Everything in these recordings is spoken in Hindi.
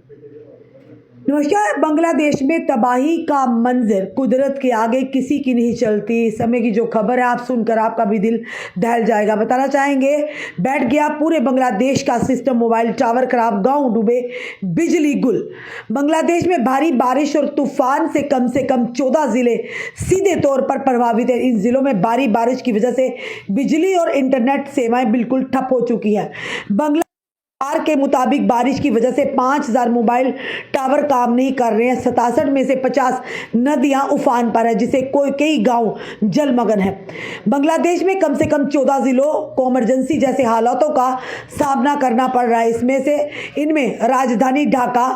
नमस्कार। बांग्लादेश में तबाही का मंजर, कुदरत के आगे किसी की नहीं चलती। इस समय की जो खबर है आप सुनकर आपका भी दिल दहल जाएगा। बताना चाहेंगे, बैठ गया पूरे बांग्लादेश का सिस्टम, मोबाइल टावर खराब, गांव डूबे, बिजली गुल। बांग्लादेश में भारी बारिश और तूफान से कम 14 जिले सीधे तौर पर प्रभावित है। इन जिलों में भारी बारिश की वजह से बिजली और इंटरनेट सेवाएं बिल्कुल ठप हो चुकी है। सरकार के मुताबिक बारिश की वजह से 5000 मोबाइल टावर काम नहीं कर रहे हैं। 67 में से 50 नदियां उफान पर है, जिसे कई गांव जलमग्न है। बांग्लादेश में कम से कम 14 जिलों को इमरजेंसी जैसे हालातों का सामना करना पड़ रहा है। इनमें राजधानी ढाका,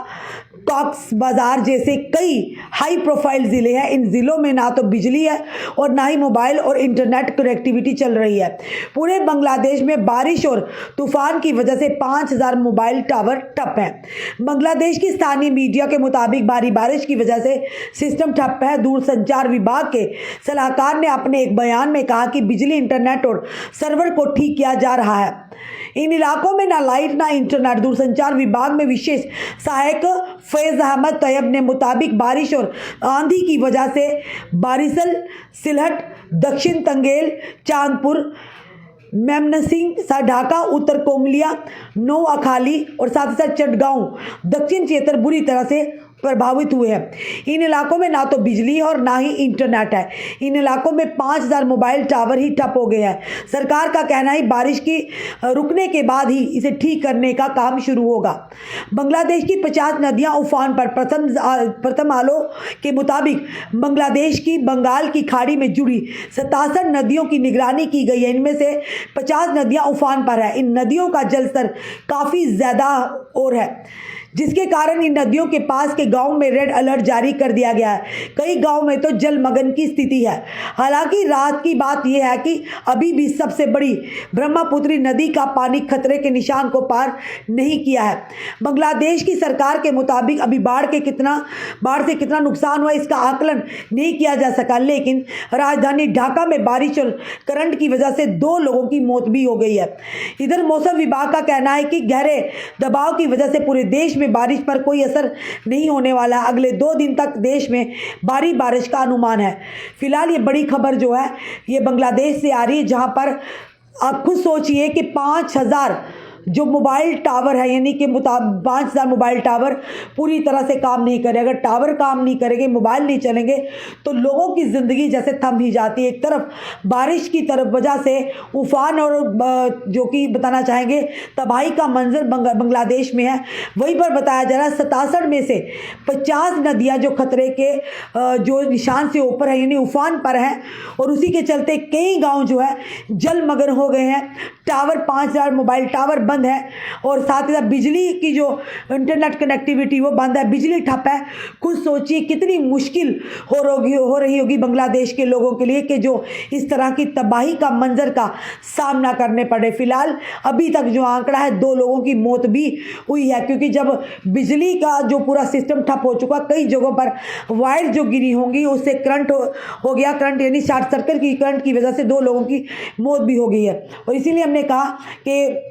कॉक्स बाजार जैसे कई हाई प्रोफाइल ज़िले हैं। इन ज़िलों में ना तो बिजली है और ना ही मोबाइल और इंटरनेट कनेक्टिविटी चल रही है। पूरे बांग्लादेश में बारिश और तूफान की वजह से 5000 मोबाइल टावर ठप हैं। बांग्लादेश की स्थानीय मीडिया के मुताबिक भारी बारिश की वजह से सिस्टम ठप है। दूरसंचार विभाग के सलाहकार ने अपने एक बयान में कहा कि बिजली, इंटरनेट और सर्वर को ठीक किया जा रहा है। इन इलाकों में ना लाइट ना इंटरनेट। दूरसंचार विभाग में विशेष सहायक फैज अहमद तैयब ने मुताबिक बारिश और आंधी की वजह से बारिसल, सिलहट, दक्षिण तंगेल, चांदपुर, मेमनसिंह, ढाका, उत्तर कोमलिया, नौ अखाली और साथ ही साथ चटगांव, दक्षिण क्षेत्र बुरी तरह से प्रभावित हुए हैं। इन इलाकों में ना तो बिजली और ना ही इंटरनेट है। इन इलाकों में 5000 मोबाइल टावर ही ठप हो गए हैं। सरकार का कहना है बारिश की रुकने के बाद ही इसे ठीक करने का काम शुरू होगा। बांग्लादेश की 50 नदियां उफान पर। प्रथम आलो के मुताबिक बांग्लादेश की बंगाल की खाड़ी में जुड़ी 67 नदियों की निगरानी की गई है। इनमें से 50 नदियां उफान पर है। इन नदियों का जलस्तर काफ़ी ज़्यादा और है, जिसके कारण इन नदियों के पास के गांव में रेड अलर्ट जारी कर दिया गया है। कई गांव में तो जलमग्न की स्थिति है। हालांकि राहत की बात यह है कि अभी भी सबसे बड़ी ब्रह्मपुत्री नदी का पानी खतरे के निशान को पार नहीं किया है। बांग्लादेश की सरकार के मुताबिक अभी बाढ़ से कितना नुकसान हुआ इसका आकलन नहीं किया जा सका, लेकिन राजधानी ढाका में बारिश और करंट की वजह से 2 लोगों की मौत भी हो गई है। इधर मौसम विभाग का कहना है कि गहरे दबाव की वजह से पूरे देश में बारिश पर कोई असर नहीं होने वाला। अगले 2 दिन तक देश में भारी बारिश का अनुमान है। फिलहाल ये बड़ी खबर जो है ये बांग्लादेश से आ रही है, जहां पर आप खुद सोचिए कि 5000 जो मोबाइल टावर है, यानी कि 5000 मोबाइल टावर पूरी तरह से काम नहीं करे। अगर टावर काम नहीं करेंगे, मोबाइल नहीं चलेंगे तो लोगों की ज़िंदगी जैसे थम ही जाती है। एक तरफ बारिश की तरफ वजह से उफान और जो कि बताना चाहेंगे तबाही का मंजर बांग्लादेश में है, वहीं पर बताया जा रहा है 67 में से 50 नदियाँ जो खतरे के जो निशान से ऊपर है, यानी उफान पर हैं, और उसी के चलते कई गाँव जो है जलमग्न हो गए हैं। टावर 5000 मोबाइल टावर बंद है और साथ ही साथ बिजली की जो इंटरनेट कनेक्टिविटी वो बंद है, बिजली ठप है। खुद सोचिए कितनी मुश्किल हो रही होगी बांग्लादेश के लोगों के लिए कि जो इस तरह की तबाही का मंजर का सामना करने पड़े। फिलहाल अभी तक जो आंकड़ा है 2 लोगों की मौत भी हुई है, क्योंकि जब बिजली का जो पूरा सिस्टम ठप हो चुका, कई जगहों पर वायर जो गिरी होंगी उससे करंट हो गया, करंट यानी शॉर्ट सर्किट की करंट की वजह से 2 लोगों की मौत भी हो गई है। और इसीलिए हमने कहा कि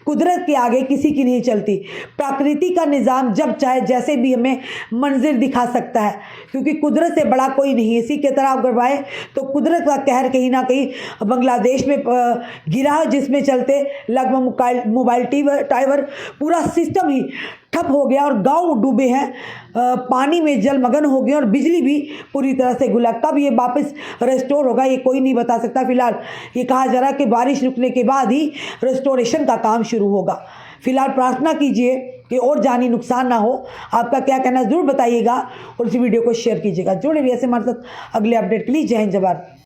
कुदरत के आगे किसी की नहीं चलती। प्रकृति का निज़ाम जब चाहे जैसे भी हमें मंजिल दिखा सकता है, क्योंकि कुदरत से बड़ा कोई नहीं है। इसी के तरह आप करवाए तो कुदरत का कहर कहीं ना कहीं बांग्लादेश में गिरा, जिसमें चलते लगभग मोबाइल टावर पूरा सिस्टम ही ठप हो गया और गांव डूबे हैं, पानी में जलमग्न हो गए और बिजली भी पूरी तरह से गुला। कब ये वापस रेस्टोर होगा ये कोई नहीं बता सकता। फिलहाल ये कहा जा रहा है कि बारिश रुकने के बाद ही रेस्टोरेशन का काम शुरू होगा। फिलहाल प्रार्थना कीजिए कि और जानी नुकसान ना हो। आपका क्या कहना है ज़रूर बताइएगा और इस वीडियो को शेयर कीजिएगा। जुड़े रहिए ऐसे हमारे साथ अगले अपडेट के लिए। जय हिंद, जय भारत।